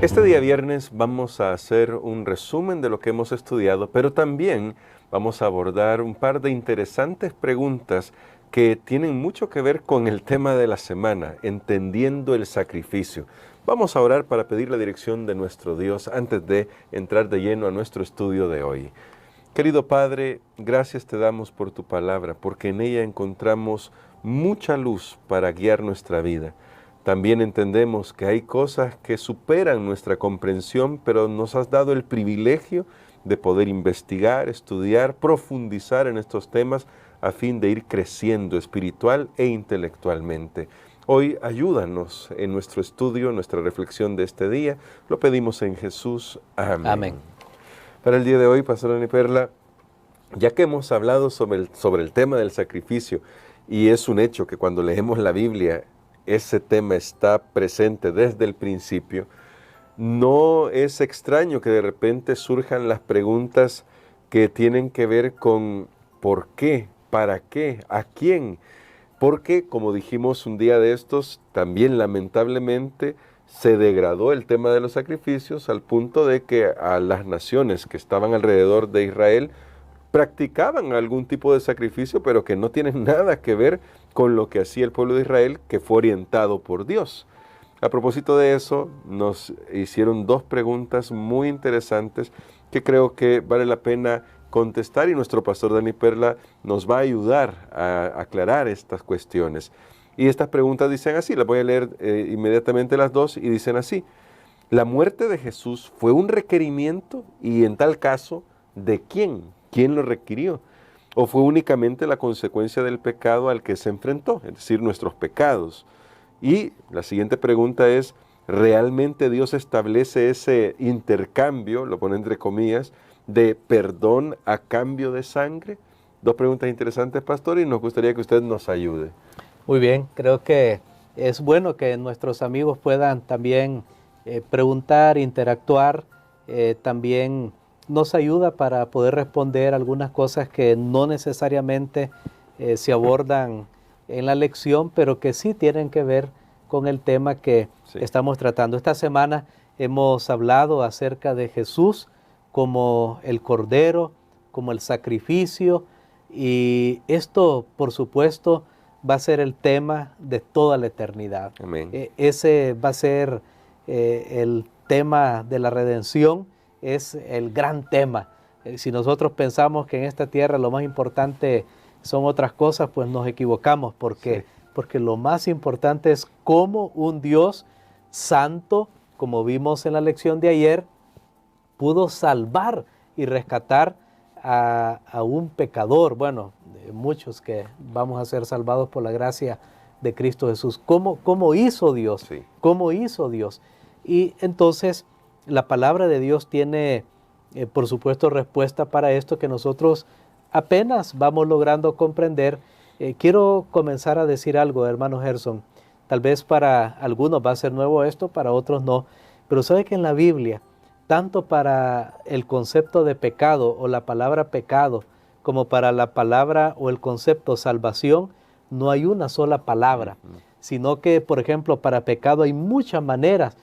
Este día viernes vamos a hacer un resumen de lo que hemos estudiado, pero también vamos a abordar un par de interesantes preguntas que tienen mucho que ver con el tema de la semana, entendiendo el sacrificio. Vamos a orar para pedir la dirección de nuestro Dios antes de entrar de lleno a nuestro estudio de hoy. Querido Padre, gracias te damos por tu palabra, porque en ella encontramos mucha luz para guiar nuestra vida. También entendemos que hay cosas que superan nuestra comprensión, pero nos has dado el privilegio de poder investigar, estudiar, profundizar en estos temas a fin de ir creciendo espiritual e intelectualmente. Hoy ayúdanos en nuestro estudio, nuestra reflexión de este día. Lo pedimos en Jesús. Amén. Amén. Para el día de hoy, Pastor Dani Perla, ya que hemos hablado sobre el tema del sacrificio, y es un hecho que cuando leemos la Biblia, ese tema está presente desde el principio, no es extraño que de repente surjan las preguntas que tienen que ver con ¿por qué? ¿Para qué? ¿A quién? Porque, como dijimos un día de estos, también lamentablemente se degradó el tema de los sacrificios al punto de que a las naciones que estaban alrededor de Israel practicaban algún tipo de sacrificio, pero que no tienen nada que ver con lo que hacía el pueblo de Israel, que fue orientado por Dios. A propósito de eso, nos hicieron dos preguntas muy interesantes que creo que vale la pena contestar, y nuestro pastor Dani Perla nos va a ayudar a aclarar estas cuestiones. Y estas preguntas dicen así, las voy a leer inmediatamente las dos, y dicen así: ¿la muerte de Jesús fue un requerimiento? Y en tal caso, ¿de quién? ¿Quién lo requirió? ¿O fue únicamente la consecuencia del pecado al que se enfrentó, es decir, nuestros pecados? Y la siguiente pregunta es, ¿realmente Dios establece ese intercambio, lo pone entre comillas, de perdón a cambio de sangre? Dos preguntas interesantes, pastor, y nos gustaría que usted nos ayude. Muy bien, creo que es bueno que nuestros amigos puedan también preguntar, interactuar, también nos ayuda para poder responder algunas cosas que no necesariamente se abordan en la lección, pero que sí tienen que ver con el tema que estamos tratando. Esta semana hemos hablado acerca de Jesús como el Cordero, como el sacrificio, y esto, por supuesto, va a ser el tema de toda la eternidad. Amén. Ese va a ser el tema de la redención, es el gran tema. Si nosotros pensamos que en esta tierra lo más importante son otras cosas, pues nos equivocamos, porque lo más importante es cómo un Dios santo, como vimos en la lección de ayer, pudo salvar y rescatar a un pecador, bueno, muchos que vamos a ser salvados por la gracia de Cristo Jesús. ¿Cómo hizo Dios? Sí. ¿Cómo hizo Dios? Y entonces la palabra de Dios tiene, por supuesto, respuesta para esto que nosotros apenas vamos logrando comprender. Quiero comenzar a decir algo, hermano Gerson. Tal vez para algunos va a ser nuevo esto, para otros no. Pero sabe que en la Biblia, tanto para el concepto de pecado o la palabra pecado, como para la palabra o el concepto salvación, no hay una sola palabra, sino que, por ejemplo, para pecado hay muchas maneras,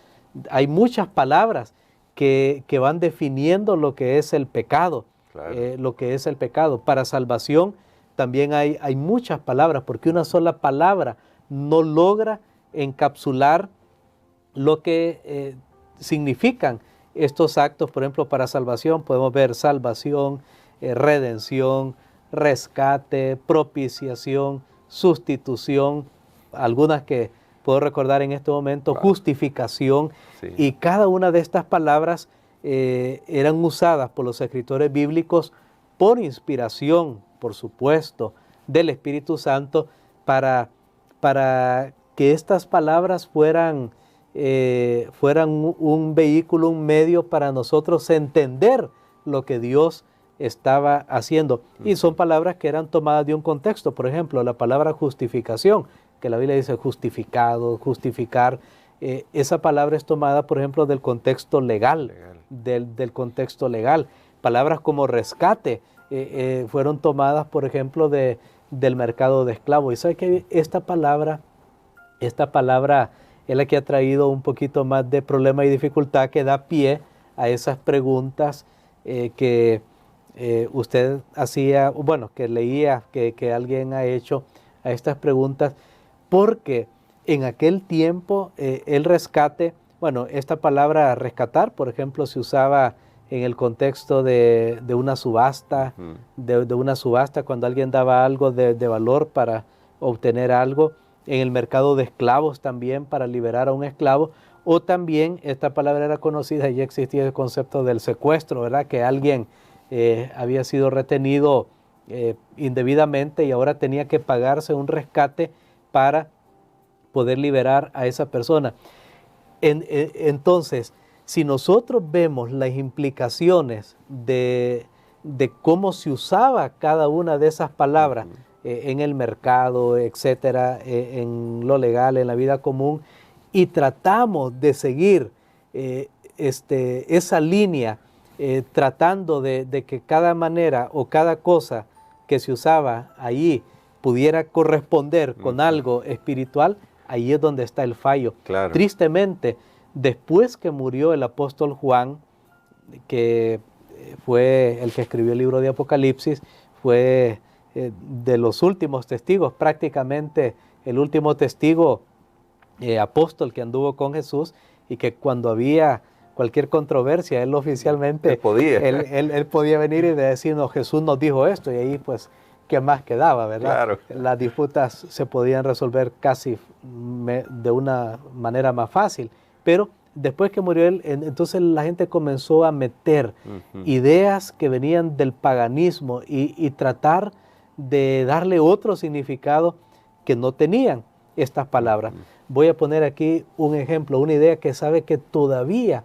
hay muchas palabras que van definiendo lo que es el pecado, Claro. lo que es el pecado. Para salvación también hay muchas palabras, porque una sola palabra no logra encapsular lo que significan estos actos. Por ejemplo, para salvación podemos ver salvación, redención, rescate, propiciación, sustitución, algunas que puedo recordar en este momento, justificación, y cada una de estas palabras eran usadas por los escritores bíblicos por inspiración, por supuesto, del Espíritu Santo, para que estas palabras fueran un vehículo, un medio para nosotros entender lo que Dios estaba haciendo. Y son palabras que eran tomadas de un contexto. Por ejemplo, la palabra justificación, que la Biblia dice justificado, justificar, esa palabra es tomada, por ejemplo, del contexto legal. Del contexto legal. Palabras como rescate fueron tomadas, por ejemplo, del mercado de esclavos. Y sabe que esta palabra esta palabra es la que ha traído un poquito más de problema y dificultad, que da pie a esas preguntas que usted hacía, bueno, que leía, que alguien ha hecho a estas preguntas, porque en aquel tiempo el rescate, bueno, esta palabra rescatar, por ejemplo, se usaba en el contexto de una subasta, de una subasta, cuando alguien daba algo de valor para obtener algo, en el mercado de esclavos también, para liberar a un esclavo, o también esta palabra era conocida, ya existía el concepto del secuestro, ¿verdad? Que alguien había sido retenido indebidamente y ahora tenía que pagarse un rescate para poder liberar a esa persona. Entonces, si nosotros vemos las implicaciones de cómo se usaba cada una de esas palabras en el mercado, etcétera, en lo legal, en la vida común, y tratamos de seguir esa línea, tratando de que cada manera o cada cosa que se usaba allí pudiera corresponder con algo espiritual, ahí es donde está el fallo. Claro. Tristemente, después que murió el apóstol Juan, que fue el que escribió el libro de Apocalipsis, fue de los últimos testigos, prácticamente el último testigo apóstol que anduvo con Jesús, y que cuando había cualquier controversia, él oficialmente, él podía venir y decirnos, Jesús nos dijo esto, y ahí pues, ¿qué más quedaba, verdad? Claro. Las disputas se podían resolver casi de una manera más fácil, pero después que murió él, entonces la gente comenzó a meter ideas que venían del paganismo y tratar de darle otro significado que no tenían estas palabras. Voy a poner aquí un ejemplo, una idea que sabe que todavía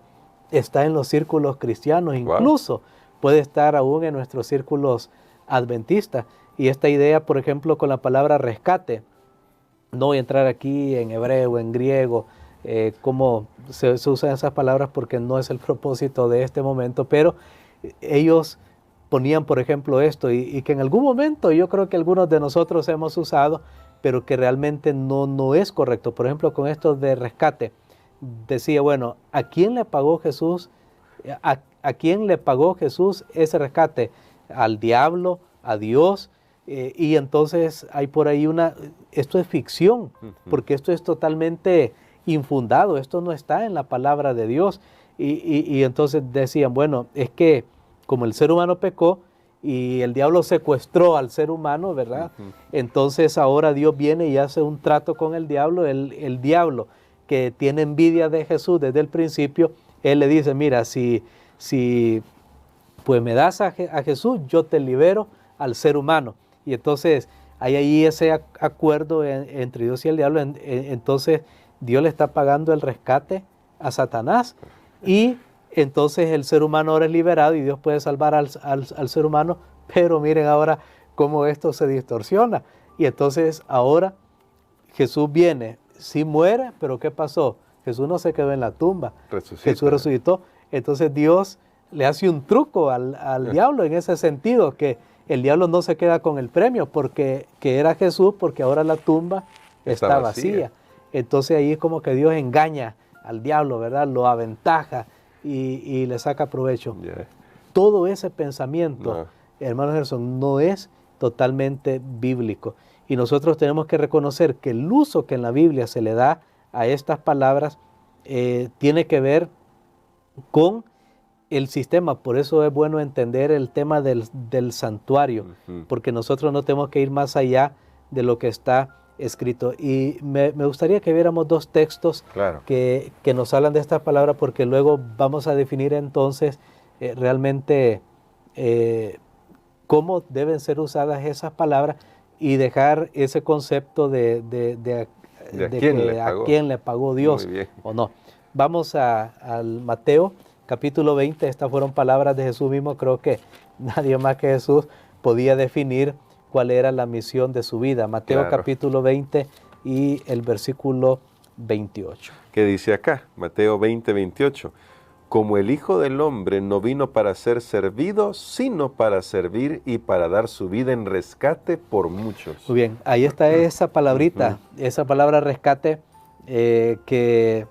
está en los círculos cristianos, incluso puede estar aún en nuestros círculos adventistas. Y esta idea, por ejemplo, con la palabra rescate, no voy a entrar aquí en hebreo, en griego, cómo se usan esas palabras, porque no es el propósito de este momento, pero ellos ponían, por ejemplo, esto, y que en algún momento yo creo que algunos de nosotros hemos usado, pero que realmente no es correcto. Por ejemplo, con esto de rescate, decía, bueno, ¿a quién le pagó Jesús? ¿A quién le pagó Jesús ese rescate? ¿Al diablo? ¿A Dios? Y entonces hay por ahí esto es ficción, porque esto es totalmente infundado, esto no está en la palabra de Dios. Y entonces decían, bueno, es que como el ser humano pecó y el diablo secuestró al ser humano, ¿verdad? Entonces ahora Dios viene y hace un trato con el diablo. El diablo, que tiene envidia de Jesús desde el principio, él le dice, mira, si pues me das a Jesús, yo te libero al ser humano. Y entonces hay ahí ese acuerdo entre Dios y el diablo. Entonces Dios le está pagando el rescate a Satanás, y entonces el ser humano ahora es liberado y Dios puede salvar al ser humano. Pero miren ahora cómo esto se distorsiona. Y entonces ahora Jesús viene, sí muere, pero ¿qué pasó? Jesús no se quedó en la tumba, Jesús resucitó. Entonces Dios le hace un truco al diablo en ese sentido, que el diablo no se queda con el premio porque que era Jesús, porque ahora la tumba está vacía. Entonces ahí es como que Dios engaña al diablo, ¿verdad? Lo aventaja y le saca provecho. Todo ese pensamiento, hermano Gerson, no es totalmente bíblico. Y nosotros tenemos que reconocer que el uso que en la Biblia se le da a estas palabras tiene que ver con el sistema. Por eso es bueno entender el tema del santuario, porque nosotros no tenemos que ir más allá de lo que está escrito. Y me gustaría que viéramos dos textos que nos hablan de estas palabras, porque luego vamos a definir entonces realmente cómo deben ser usadas esas palabras y dejar ese concepto de a quién le pagó Dios o no. Vamos al Mateo capítulo 20, estas fueron palabras de Jesús mismo. Creo que nadie más que Jesús podía definir cuál era la misión de su vida. Mateo capítulo 20 y el versículo 28. ¿Qué dice acá? Mateo 20, 28. como el Hijo del Hombre no vino para ser servido, sino para servir y para dar su vida en rescate por muchos. Muy bien, ahí está esa palabrita, esa palabra rescate que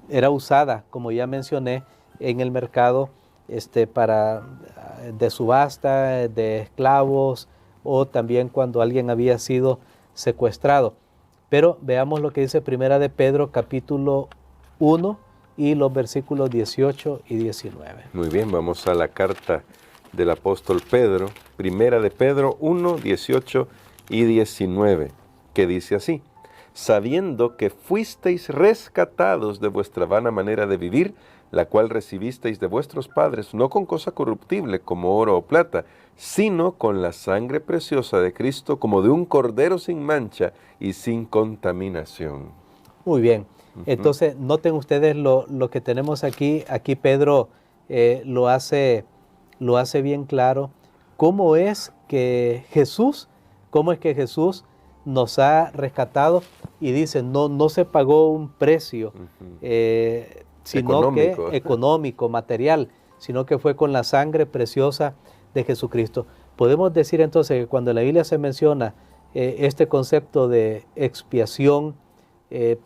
era usada, como ya mencioné, en el mercado de subasta, de esclavos, o también cuando alguien había sido secuestrado. Pero veamos lo que dice Primera de Pedro, capítulo 1, y los versículos 18 y 19. Muy bien, vamos a la carta del apóstol Pedro, Primera de Pedro 1, 18 y 19, que dice así: sabiendo que fuisteis rescatados de vuestra vana manera de vivir, la cual recibisteis de vuestros padres, no con cosa corruptible como oro o plata, sino con la sangre preciosa de Cristo, como de un cordero sin mancha y sin contaminación. Muy bien. Entonces, noten ustedes lo que tenemos aquí. Aquí Pedro lo hace bien claro. ¿Cómo es que Jesús nos ha rescatado? Y dice, no se pagó un precio, sino económico, material, sino que fue con la sangre preciosa de Jesucristo. Podemos decir entonces que cuando en la Biblia se menciona este concepto de expiación,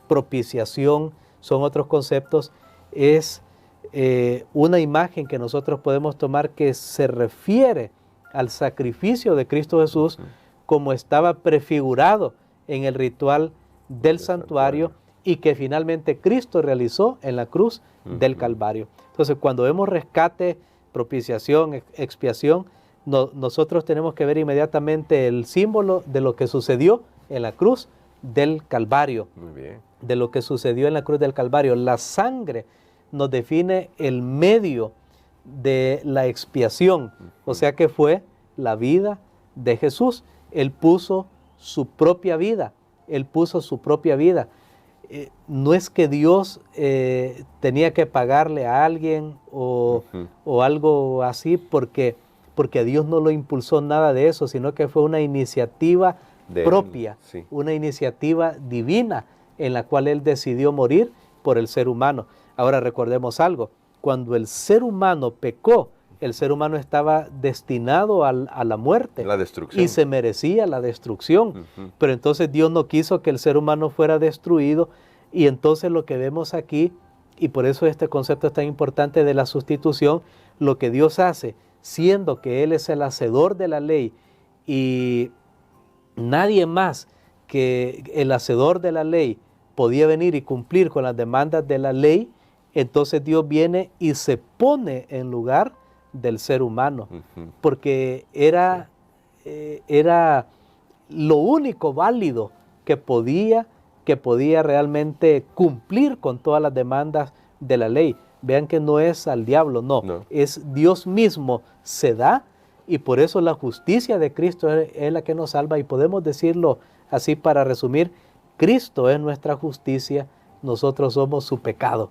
propiciación, son otros conceptos, es una imagen que nosotros podemos tomar que se refiere al sacrificio de Cristo Jesús como estaba prefigurado en el ritual del santuario y que finalmente Cristo realizó en la cruz del Calvario. Entonces, cuando vemos rescate, propiciación, expiación, nosotros tenemos que ver inmediatamente el símbolo de lo que sucedió en la cruz del Calvario. Muy bien. De lo que sucedió en la cruz del Calvario. La sangre nos define el medio de la expiación, o sea que fue la vida de Jesús. Él puso su propia vida, no es que Dios tenía que pagarle a alguien o algo así, porque a Dios no lo impulsó nada de eso, sino que fue una iniciativa propia, una iniciativa divina en la cual Él decidió morir por el ser humano. Ahora recordemos algo, cuando el ser humano pecó, el ser humano estaba destinado a la muerte, la destrucción, y se merecía la destrucción. Pero entonces Dios no quiso que el ser humano fuera destruido, y entonces lo que vemos aquí, y por eso este concepto es tan importante de la sustitución, lo que Dios hace, siendo que Él es el hacedor de la ley, y nadie más que el hacedor de la ley podía venir y cumplir con las demandas de la ley, entonces Dios viene y se pone en lugar del ser humano, porque era lo único válido que podía realmente cumplir con todas las demandas de la ley. Vean que no es al diablo, no. Es Dios mismo se da, y por eso la justicia de Cristo es la que nos salva, y podemos decirlo así para resumir: Cristo es nuestra justicia, nosotros somos su pecado.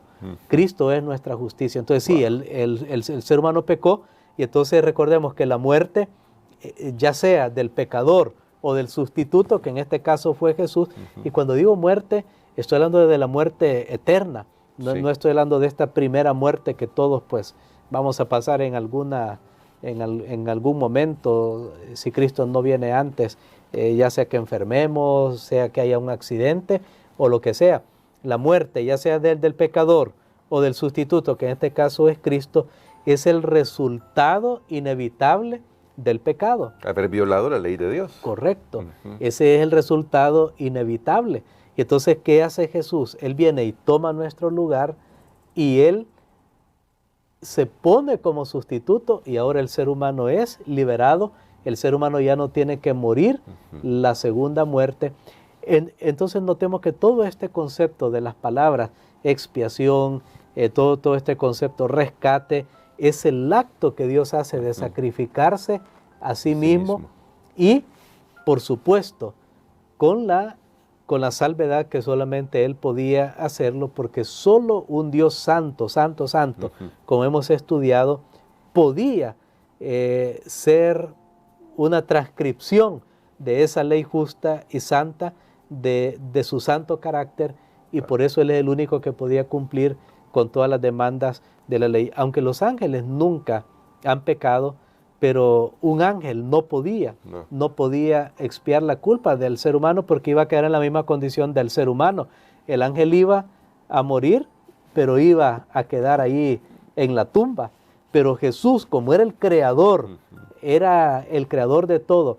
Cristo es nuestra justicia. Entonces sí, el ser humano pecó, y entonces recordemos que la muerte, ya sea del pecador o del sustituto, que en este caso fue Jesús, y cuando digo muerte, estoy hablando de la muerte eterna, no estoy hablando de esta primera muerte que todos pues vamos a pasar en algún momento, si Cristo no viene antes, ya sea que enfermemos, sea que haya un accidente o lo que sea. La muerte, ya sea del pecador o del sustituto, que en este caso es Cristo, es el resultado inevitable del pecado. Haber violado la ley de Dios. Correcto. Ese es el resultado inevitable. Y entonces, ¿qué hace Jesús? Él viene y toma nuestro lugar, y Él se pone como sustituto, y ahora el ser humano es liberado. El ser humano ya no tiene que morir la segunda muerte. Entonces notemos que todo este concepto de las palabras expiación, todo este concepto rescate, es el acto que Dios hace de sacrificarse a sí mismo, y por supuesto con la salvedad que solamente Él podía hacerlo, porque solo un Dios santo, como hemos estudiado, podía ser una transcripción de esa ley justa y santa de su santo carácter, y por eso Él es el único que podía cumplir con todas las demandas de la ley. Aunque los ángeles nunca han pecado, pero un ángel no podía expiar la culpa del ser humano porque iba a quedar en la misma condición del ser humano. El ángel iba a morir, pero iba a quedar ahí en la tumba. Pero Jesús, como era el creador, era el creador de todo.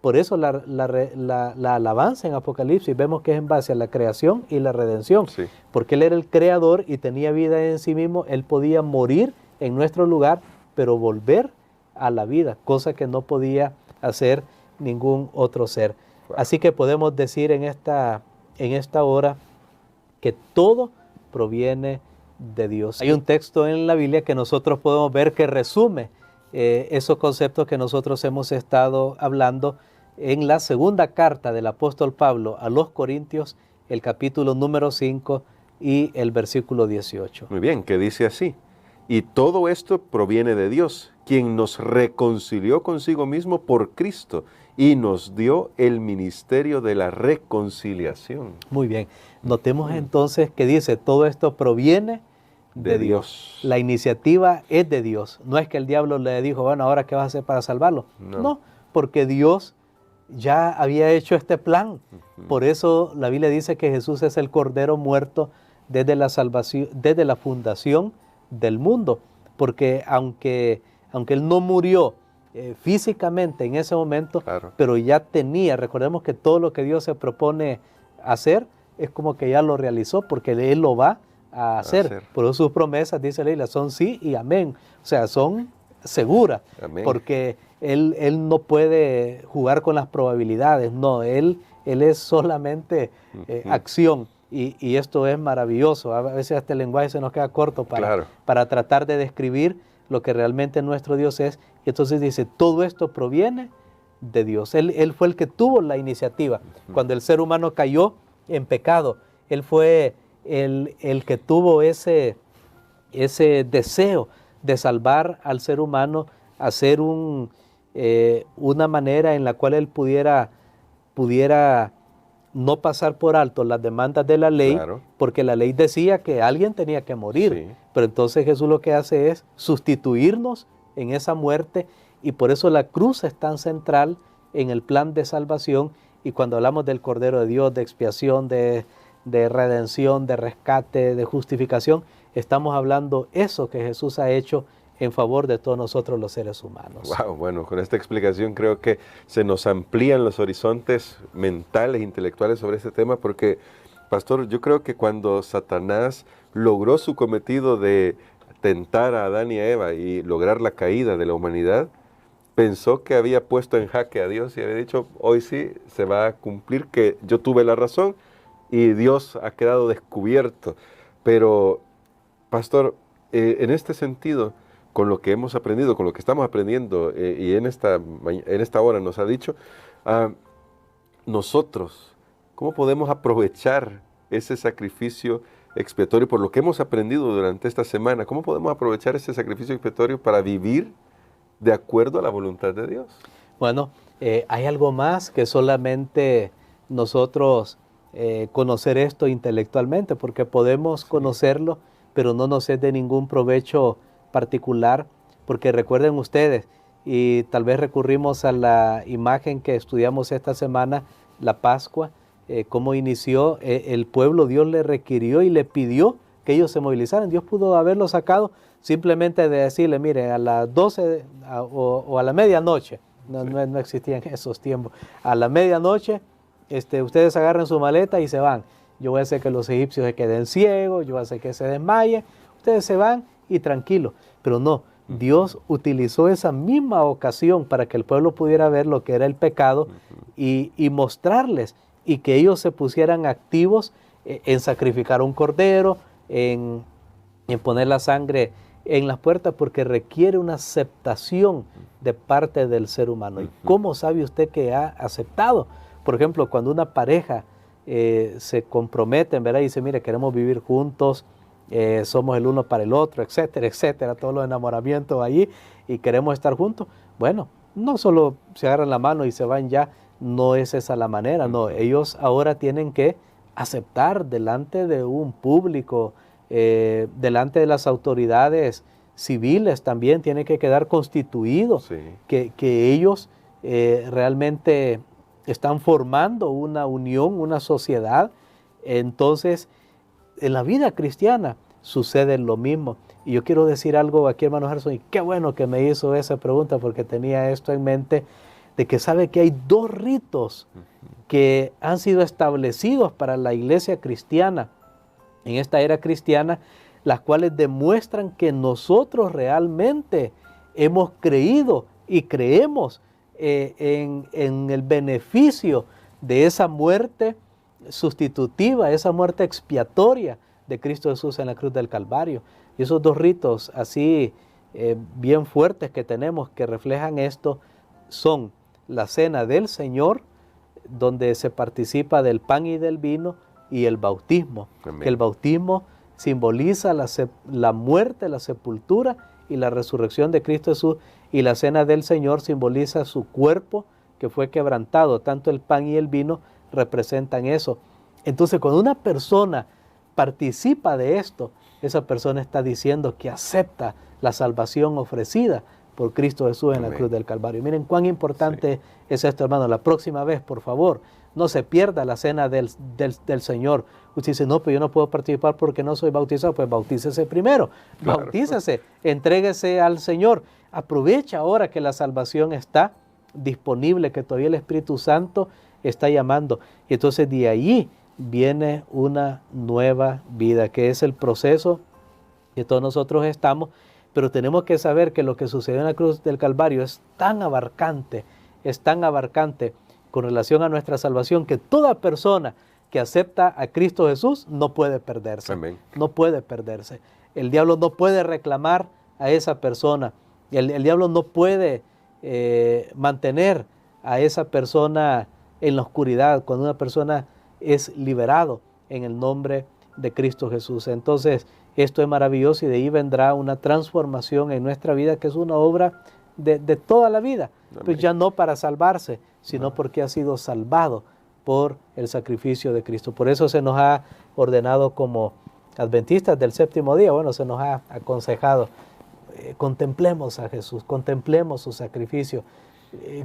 Por eso la alabanza en Apocalipsis vemos que es en base a la creación y la redención. Sí. Porque Él era el creador y tenía vida en sí mismo. Él podía morir en nuestro lugar, pero volver a la vida, cosa que no podía hacer ningún otro ser. Wow. Así que podemos decir en esta hora que todo proviene de Dios. Hay un texto en la Biblia que nosotros podemos ver que resume esos conceptos que nosotros hemos estado hablando en la segunda carta del apóstol Pablo a los Corintios, el capítulo número 5 y el versículo 18. Muy bien, que dice así: y todo esto proviene de Dios, quien nos reconcilió consigo mismo por Cristo y nos dio el ministerio de la reconciliación. Muy bien, notemos entonces que dice, todo esto proviene de Dios. La iniciativa es de Dios. No es que el diablo le dijo, bueno, ¿ahora qué vas a hacer para salvarlo? No, porque Dios ya había hecho este plan. Por eso la Biblia dice que Jesús es el Cordero muerto desde la salvación, desde la fundación del mundo. Porque aunque Él no murió físicamente en ese momento, claro, pero ya tenía, recordemos que todo lo que Dios se propone hacer es como que ya lo realizó, porque Él lo va a hacer. Por eso sus promesas, dice la Biblia, son sí y amén. O sea, son seguras, amén, porque él no puede jugar con las probabilidades. No, Él es solamente acción. Y esto es maravilloso. A veces hasta el lenguaje se nos queda corto para tratar de describir lo que realmente nuestro Dios es. Y entonces dice, todo esto proviene de Dios. Él fue el que tuvo la iniciativa. Cuando el ser humano cayó en pecado, Él fue el que tuvo ese deseo de salvar al ser humano, hacer una manera en la cual él pudiera no pasar por alto las demandas de la ley, claro, porque la ley decía que alguien tenía que morir, sí, pero entonces Jesús lo que hace es sustituirnos en esa muerte, y por eso la cruz es tan central en el plan de salvación. Y cuando hablamos del Cordero de Dios, de expiación, de redención, de rescate, de justificación, estamos hablando eso que Jesús ha hecho en favor de todos nosotros los seres humanos. Wow, bueno, con esta explicación creo que se nos amplían los horizontes mentales, intelectuales sobre este tema, porque, pastor, yo creo que cuando Satanás logró su cometido de tentar a Adán y a Eva y lograr la caída de la humanidad, pensó que había puesto en jaque a Dios y había dicho, hoy sí se va a cumplir que yo tuve la razón, y Dios ha quedado descubierto. Pero, pastor, en este sentido, con lo que hemos aprendido, con lo que estamos aprendiendo, y en esta hora nos ha dicho, nosotros, ¿cómo podemos aprovechar ese sacrificio expiatorio por lo que hemos aprendido durante esta semana? ¿Cómo podemos aprovechar ese sacrificio expiatorio para vivir de acuerdo a la voluntad de Dios? Bueno, hay algo más que solamente nosotros conocer esto intelectualmente, porque podemos conocerlo, pero no nos es de ningún provecho particular, porque recuerden ustedes, y tal vez recurrimos a la imagen que estudiamos esta semana, la Pascua, cómo inició el pueblo. Dios le requirió y le pidió que ellos se movilizaran. Dios pudo haberlo sacado simplemente de decirle, mire, a las 12 o a la medianoche, no existían esos tiempos, a la medianoche, ustedes agarren su maleta y se van. Yo voy a hacer que los egipcios se queden ciegos, yo voy a hacer que se desmayen, ustedes se van y tranquilos. Pero no, Dios utilizó esa misma ocasión para que el pueblo pudiera ver lo que era el pecado y mostrarles, y que ellos se pusieran activos en sacrificar un cordero, en poner la sangre en las puertas, porque requiere una aceptación de parte del ser humano. ¿Y cómo sabe usted que ha aceptado? Por ejemplo, cuando una pareja se comprometen, ¿verdad? Y dice, mire, queremos vivir juntos, somos el uno para el otro, etcétera, etcétera, todos los enamoramientos allí, y queremos estar juntos. Bueno, no solo se agarran la mano y se van ya, no es esa la manera, no. Ellos ahora tienen que aceptar delante de un público, delante de las autoridades civiles también tiene que quedar constituido, Sí. que ellos realmente están formando una unión, una sociedad. Entonces, en la vida cristiana sucede lo mismo. Y yo quiero decir algo aquí, hermano Gerson, y qué bueno que me hizo esa pregunta, porque tenía esto en mente, de que sabe que hay dos ritos que han sido establecidos para la iglesia cristiana en esta era cristiana, las cuales demuestran que nosotros realmente hemos creído y creemos en el beneficio de esa muerte sustitutiva, esa muerte expiatoria de Cristo Jesús en la cruz del Calvario. Y esos dos ritos así bien fuertes que tenemos que reflejan esto son la cena del Señor, donde se participa del pan y del vino, y el bautismo. Amén. Que el bautismo simboliza la muerte, la sepultura y la resurrección de Cristo Jesús, y la cena del Señor simboliza su cuerpo que fue quebrantado. Tanto el pan y el vino representan eso. Entonces, cuando una persona participa de esto, esa persona está diciendo que acepta la salvación ofrecida por Cristo Jesús en la cruz del Calvario. Miren cuán importante es esto, hermano. La próxima vez, por favor, no se pierda la cena del Señor. Usted dice, no, pero yo no puedo participar porque no soy bautizado. Pues bautícese primero, claro. Bautícese, entréguese al Señor. Aprovecha ahora que la salvación está disponible, que todavía el Espíritu Santo está llamando. Y entonces de ahí viene una nueva vida, que es el proceso que todos nosotros estamos. Pero tenemos que saber que lo que sucedió en la cruz del Calvario es tan abarcante con relación a nuestra salvación, que toda persona que acepta a Cristo Jesús no puede perderse. Amén. No puede perderse. El diablo no puede reclamar a esa persona. El diablo no puede mantener a esa persona en la oscuridad cuando una persona es liberado en el nombre de Cristo Jesús. Entonces, esto es maravilloso, y de ahí vendrá una transformación en nuestra vida, que es una obra de toda la vida. Pues ya no para salvarse, sino porque ha sido salvado por el sacrificio de Cristo. Por eso se nos ha ordenado como adventistas del séptimo día, bueno, se nos ha aconsejado, contemplemos a Jesús, contemplemos su sacrificio,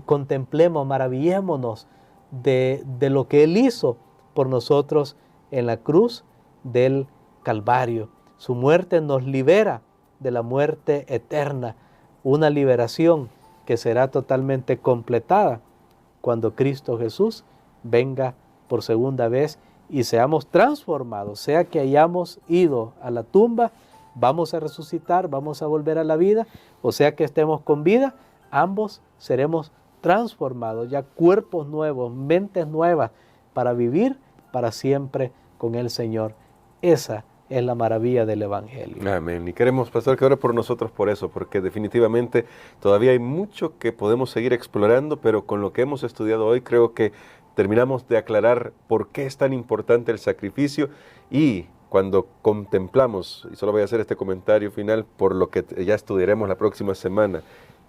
contemplemos, maravillémonos de lo que Él hizo por nosotros en la cruz del Calvario. Su muerte nos libera de la muerte eterna, una liberación que será totalmente completada cuando Cristo Jesús venga por segunda vez y seamos transformados. Sea que hayamos ido a la tumba, vamos a resucitar, vamos a volver a la vida, o sea que estemos con vida, ambos seremos transformados, ya cuerpos nuevos, mentes nuevas, para vivir para siempre con el Señor. Esa es la maravilla del Evangelio. Amén. Y queremos, pastor, que ore por nosotros por eso, porque definitivamente todavía hay mucho que podemos seguir explorando, pero con lo que hemos estudiado hoy creo que terminamos de aclarar por qué es tan importante el sacrificio. Y cuando contemplamos, y solo voy a hacer este comentario final por lo que ya estudiaremos la próxima semana,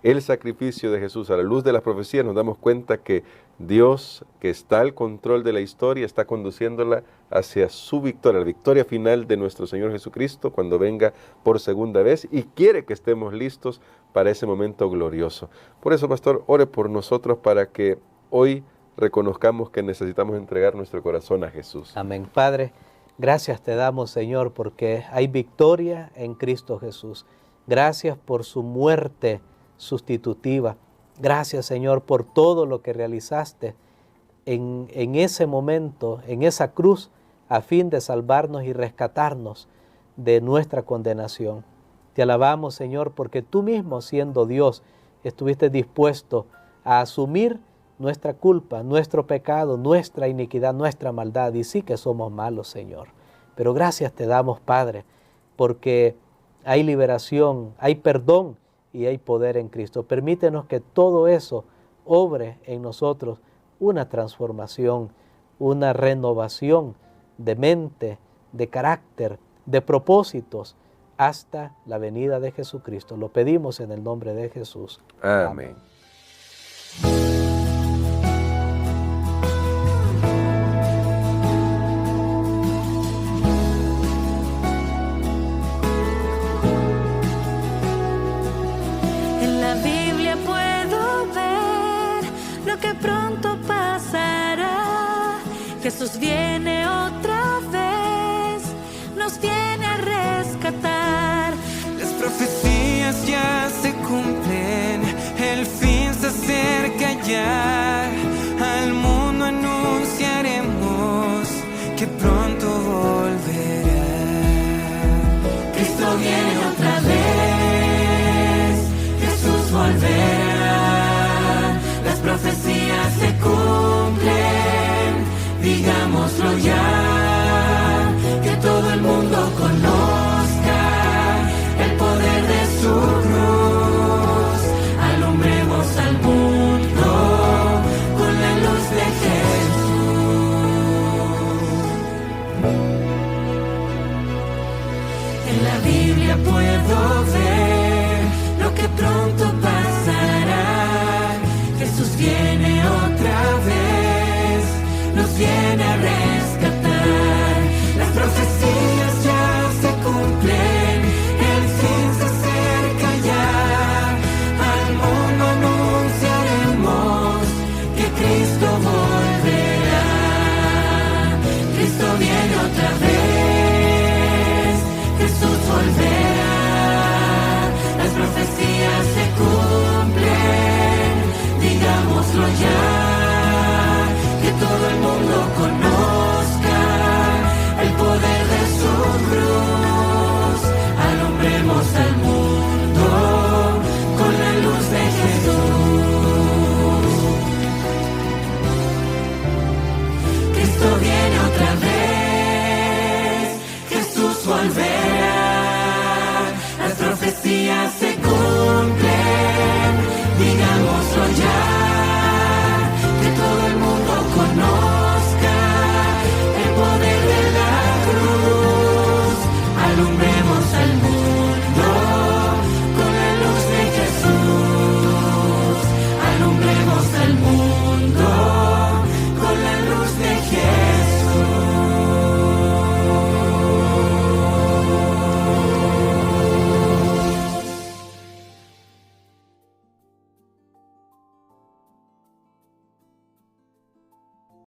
el sacrificio de Jesús a la luz de las profecías, nos damos cuenta que Dios, que está al control de la historia, está conduciéndola hacia su victoria, la victoria final de nuestro Señor Jesucristo cuando venga por segunda vez, y quiere que estemos listos para ese momento glorioso. Por eso, pastor, ore por nosotros para que hoy reconozcamos que necesitamos entregar nuestro corazón a Jesús. Amén. Padre, gracias te damos, Señor, porque hay victoria en Cristo Jesús. Gracias por su muerte sustitutiva. Gracias, Señor, por todo lo que realizaste en ese momento, en esa cruz, a fin de salvarnos y rescatarnos de nuestra condenación. Te alabamos, Señor, porque tú mismo, siendo Dios, estuviste dispuesto a asumir nuestra culpa, nuestro pecado, nuestra iniquidad, nuestra maldad. Y sí que somos malos, Señor. Pero gracias te damos, Padre, porque hay liberación, hay perdón y hay poder en Cristo. Permítenos que todo eso obre en nosotros una transformación, una renovación de mente, de carácter, de propósitos, hasta la venida de Jesucristo. Lo pedimos en el nombre de Jesús. Amén. viene otra vez, nos viene a rescatar. Las profecías ya se cumplen, el fin se acerca ya. Al mundo anunciaremos que pronto